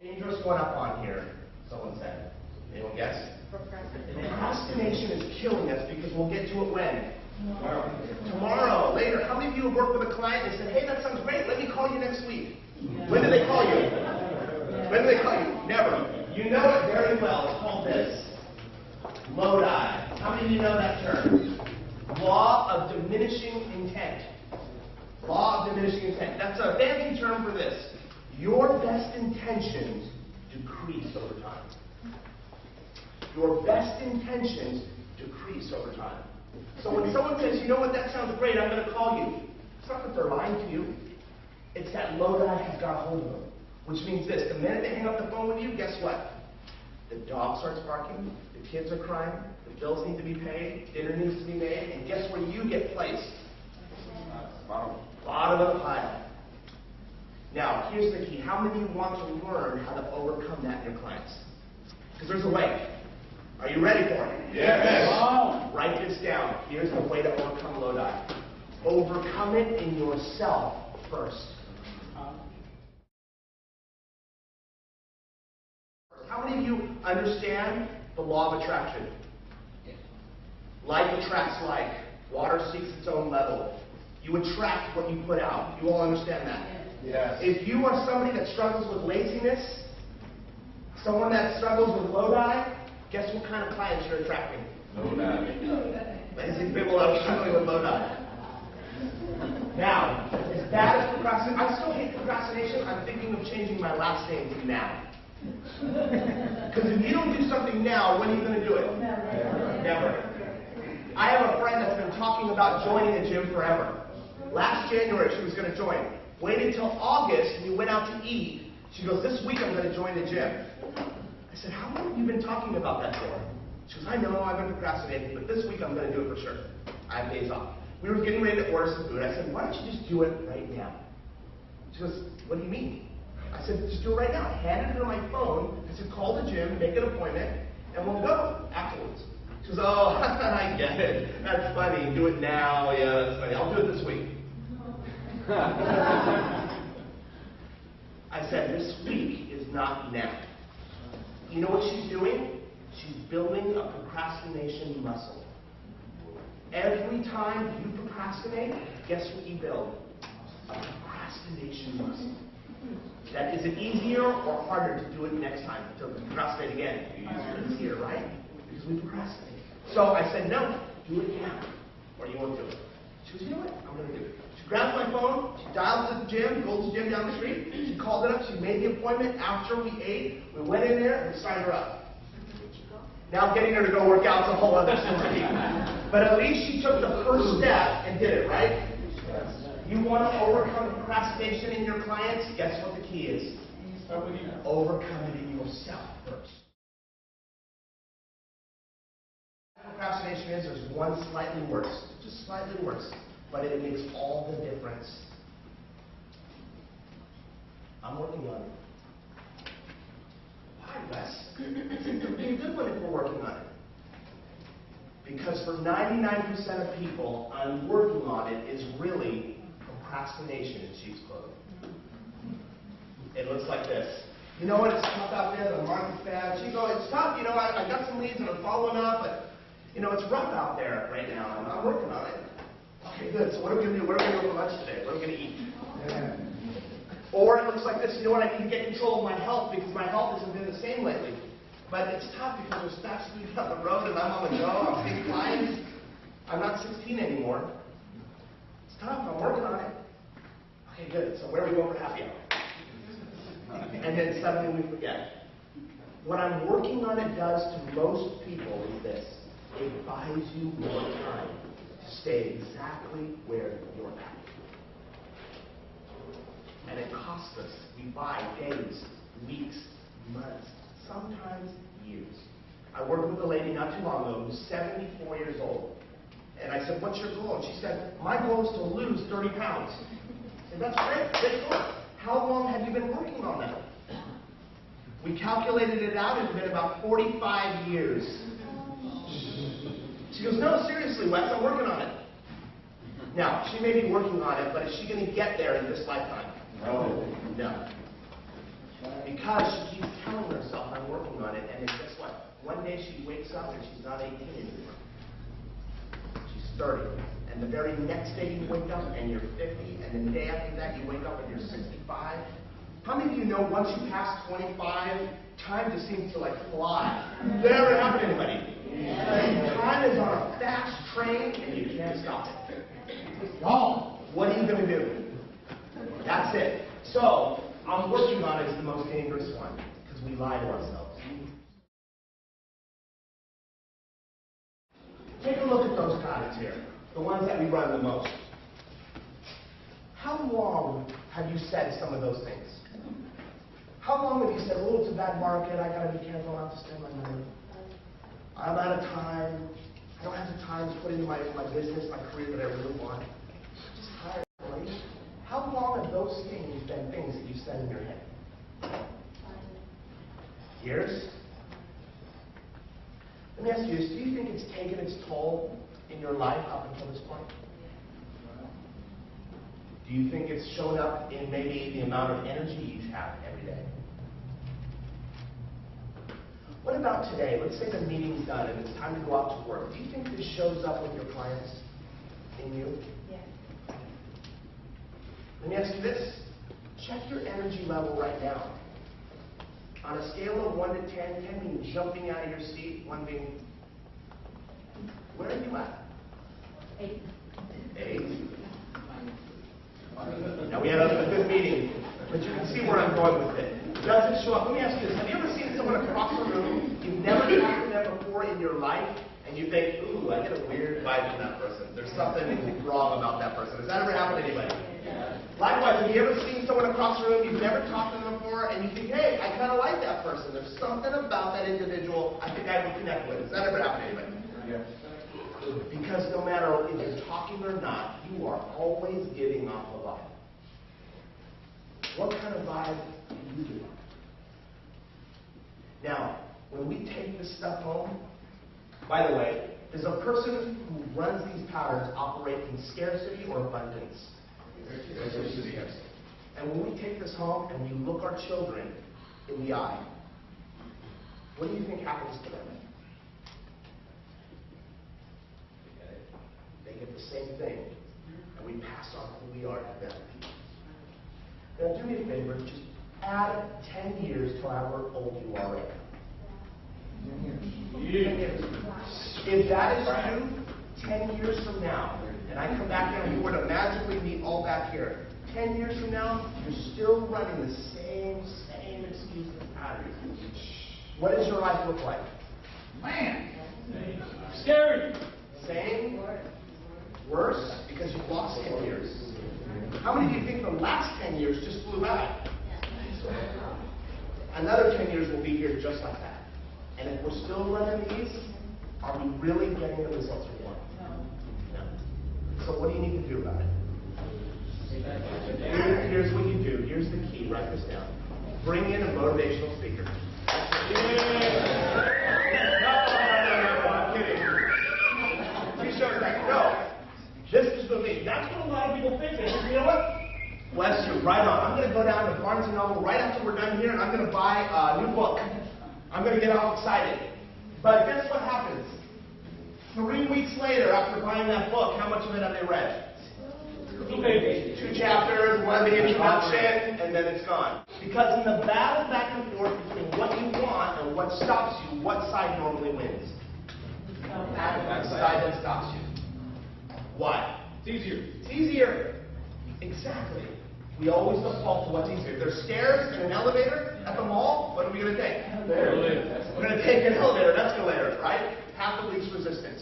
Dangerous one up on here, someone said. Anyone guess? Procrastination is killing us because we'll get to it when? Tomorrow, later. How many of you have worked with a client and said, hey, that sounds great, let me call you next week? When do they call you? When do they call you? Never. You know it very well. It's called this. Lodi. How many of you know that term? Law of diminishing intent. Law of diminishing intent. That's a fancy term for this. Your best intentions decrease over time. Your best intentions decrease over time. So when someone says, you know what, that sounds great, I'm going to call you. It's not that they're lying to you. It's that Lodi has got a hold of them. Which means this, the minute they hang up the phone with you, guess what? The dog starts barking, the kids are crying, the bills need to be paid, dinner needs to be made, and guess where you get placed? Bottom of the pile. Now, here's the key. How many of you want to learn how to overcome that in your clients? Because there's a way. Are you ready for it? Yes. Write this down. Here's the way to overcome Lodi. Overcome it in yourself first. How many of you understand the law of attraction? Like attracts like. Water seeks its own level. You attract what you put out. You all understand that? Yes. If you are somebody that struggles with laziness, someone that struggles with Lodi, guess what kind of clients you're attracting? Lodi. Lazy people that are struggling with Lodi. Now, as bad as procrastination, I still hate procrastination. I'm thinking of changing my last name to now. Because if you don't do something now, when are you going to do it? Never. I have a friend that's been talking about joining a gym forever. Last January, she was going to join. Waited till August, and we went out to eat. She goes, this week I'm going to join the gym. I said, how long have you been talking about that for? She goes, I know, I've been procrastinating, but this week I'm going to do it for sure. I have days off. We were getting ready to order some food. I said, why don't you just do it right now? She goes, what do you mean? I said, just do it right now. I handed her my phone. I said, call the gym, make an appointment, and we'll go afterwards. She goes, oh, I get it. That's funny. Do it now. Yeah, that's funny. I'll do it this week. I said, this week is not now. You know what she's doing? She's building a procrastination muscle. Every time you procrastinate, guess what you build? A procrastination muscle. That is it easier or harder to do it next time, to procrastinate again? Easier, right? Because we procrastinate. So I said, no, do it now, or you won't do it. She goes, you know what? I'm going to do it. She grabs my phone, she dialed to the gym, Gold's Gym down the street, she called it up, she made the appointment after we ate, we went in there, and we signed her up. Now getting her to go work out is a whole other story. But at least she took the first step and did it, right? You want to overcome procrastination in your clients? Guess what the key is? Overcome it in yourself first. Procrastination is there's one slightly worse, just slightly worse, but it makes all the difference. I'm working on it. Why, Wes? It's a pretty good one if we're working on it. Because for 99% of people, I'm working on it is really procrastination in sheep's clothing. It looks like this. You know what? It's tough out there. The market's bad. She goes, it's tough. You know, I got some leads and I'm following up, but you know, it's rough out there right now, and I'm working on it. Okay, good. So what are we going to do? What are we going to do for lunch today? What are we going to eat? Yeah. Or it looks like this. You know what? I need to get control of my health because my health hasn't been the same lately. But it's tough because there's fast food down the road, and I'm on the go. I'm seeing clients. I'm not 16 anymore. It's tough. I'm working on it. Okay, good. So where are we going for happy hour? And then suddenly we forget. What I'm working on it does to most people is this. It buys you more time to stay exactly where you're at. And it costs us. We buy days, weeks, months, sometimes years. I worked with a lady not too long ago who's 74 years old. And I said, what's your goal? And she said, my goal is to lose 30 pounds. I said, that's great, great goal. How long have you been working on that? We calculated it out. It's been about 45 years. She goes, no, seriously, Wes, I'm working on it. Now, she may be working on it, but is she going to get there in this lifetime? No. No. Because she keeps telling herself, I'm working on it, and then guess what? One day she wakes up and she's not 18 anymore. She's 30. And the very next day you wake up and you're 50, and then the day after that you wake up and you're 65. How many of you know once you pass 25, time just seems to like fly? Did that ever happen to anybody? Yeah. Time is on a fast train and you can't stop it. Wrong. What are you going to do? That's it. So, I'm working on it is the most dangerous one, because we lie to ourselves. Take a look at those patterns here, the ones that we run the most. How long have you said some of those things? How long have you said, oh, it's a bad market, I got to be careful not to spend my money. I'm out of time. I don't have the time to put into my business, my career that I really want. Just hire somebody. How long have those things been things that you said in your head? Years? Let me ask you this. Do you think it's taken its toll in your life up until this point? Do you think it's shown up in maybe the amount of energy you have every day? What about today? Let's say the meeting's done and it's time to go out to work. Do you think this shows up with your clients in you? Yeah. Let me ask you this. Check your energy level right now. On a scale of 1 to 10, 10 being jumping out of your seat, 1 being, where are you at? 8. 8. Now we had a good meeting, but you can see where I'm going with it. Does it show up? Let me ask you this. Have you ever seen someone across the room, you've never talked to them before in your life, and you think, ooh, I get a weird vibe from that person. There's something wrong about that person. Has that ever happened to anybody? Yeah. Likewise, have you ever seen someone across the room, you've never talked to them before, and you think, hey, I kind of like that person. There's something about that individual I think I would connect with. Has that ever happened to anybody? Yeah. Because no matter if you're talking or not, you are always giving off a vibe. What kind of vibe do you give? Now, when we take this stuff home, by the way, does a person who runs these patterns operate in scarcity or abundance? Scarcity. And when we take this home and we look our children in the eye, what do you think happens to them? They get the same thing, and we pass on who we are to them. Now, do me a favor, just add 10 years to however old you are right now. 10 years. If that is true, 10 years from now, and I come back here and we were to magically meet all back here, 10 years from now, you're still running the same excuses and patterns. What does your life look like? Man, scary. Same? Worse? Because you've lost 10 years. How many of you think the last 10 years just flew by? Another 10 years will be here just like that. And if we're still running these, are we really getting the results we want? No. So what do you need to do about it? Here's what you do. Here's the key. Write this down. Bring in a motivational speaker. No, I'm kidding. Please show that. No. This is the thing. That's what a lot of people think. They think, you know what? Bless you. Right on. I'm going to go down to Barnes & Noble right after we're done here, and I'm going to buy a new book. I'm going to get all excited. But guess what happens? 3 weeks later, after buying that book, how much of it have they read? 2 pages. 2 chapters, one the introduction, and then it's gone. Because in the battle back and forth between what you want and what stops you, what side normally wins? That side that stops you. Why? It's easier. It's easier. Exactly. We always default to what's easier. There's stairs and an elevator at the mall. What are we going to take? We're going to take an elevator, an escalator, right? Path of least resistance.